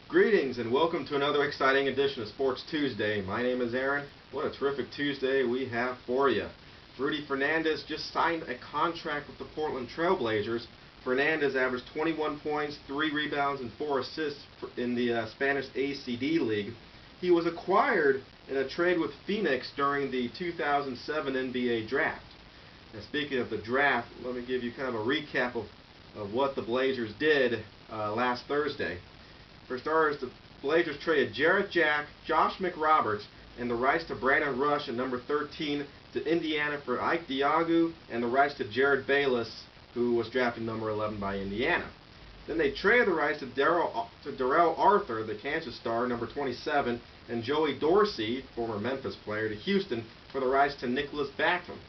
Greetings and welcome to another exciting edition of Sports Tuesday. My name is Aaron. What a terrific Tuesday we have for you. Rudy Fernandez just signed a contract with the Portland Trail Blazers. Fernandez averaged 21 points, 3 rebounds, and 4 assists in the Spanish ACD League. He was acquired in a trade with Phoenix during the 2007 NBA Draft. Now, speaking of the draft, let me give you kind of a recap of what the Blazers did last Thursday. For starters, the Blazers traded Jarrett Jack, Josh McRoberts, and the rights to Brandon Rush at number 13 to Indiana for Ike Diogu, and the rights to Jared Bayless, who was drafted number 11 by Indiana. Then they traded the rights to Darrell Arthur, the Kansas star, number 27, and Joey Dorsey, former Memphis player, to Houston for the rights to Nicholas Batum.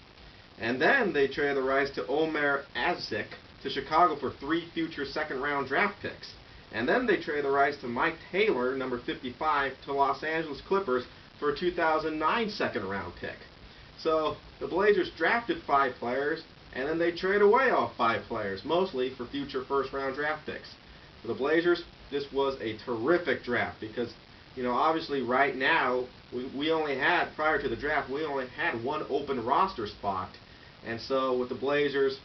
And then they traded the rights to Omer Asik to Chicago for 3 future second-round draft picks. And then they traded the rights to Mike Taylor, number 55, to Los Angeles Clippers for a 2009 second-round pick. So the Blazers drafted 5 players, and then they traded away all 5 players, mostly for future first-round draft picks. For the Blazers, this was a terrific draft because, obviously right now, we only had, prior to the draft, we only had 1 open roster spot. And so with the Blazers,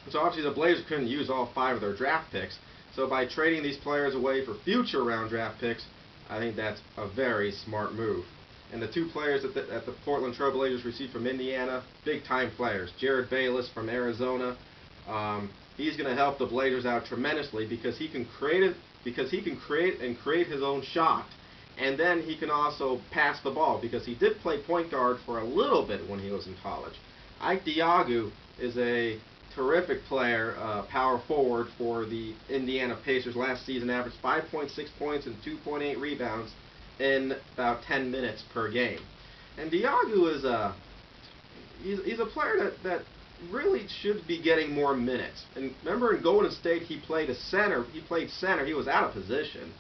so obviously the Blazers couldn't use all 5 of their draft picks. So by trading these players away for future round draft picks, I think that's a very smart move. And the 2 players that the Portland Trail Blazers received from Indiana, big-time players. Jared Bayless from Arizona, he's going to help the Blazers out tremendously because he can create his own shot, and then he can also pass the ball because he did play point guard for a little bit when he was in college. Ike Diogu is a terrific player, power forward for the Indiana Pacers. Last season averaged 5.6 points and 2.8 rebounds in about 10 minutes per game. And Diogu is he's a player that really should be getting more minutes. And remember in Golden State he played center. He was out of position.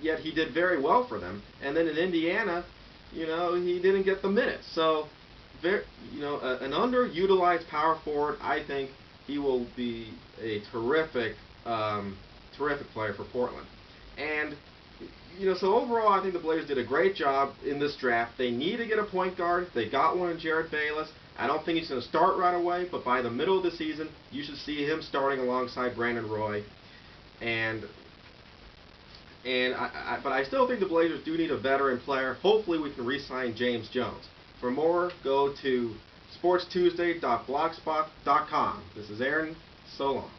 Yet he did very well for them. And then in Indiana, he didn't get the minutes. So an underutilized power forward. I think he will be a terrific player for Portland. And so overall, I think the Blazers did a great job in this draft. They need to get a point guard. They got one in Jared Bayless. I don't think he's going to start right away, but by the middle of the season, you should see him starting alongside Brandon Roy. But I still think the Blazers do need a veteran player. Hopefully, we can re-sign James Jones. For more, go to sportstuesday.blogspot.com. This is Aaron. So long.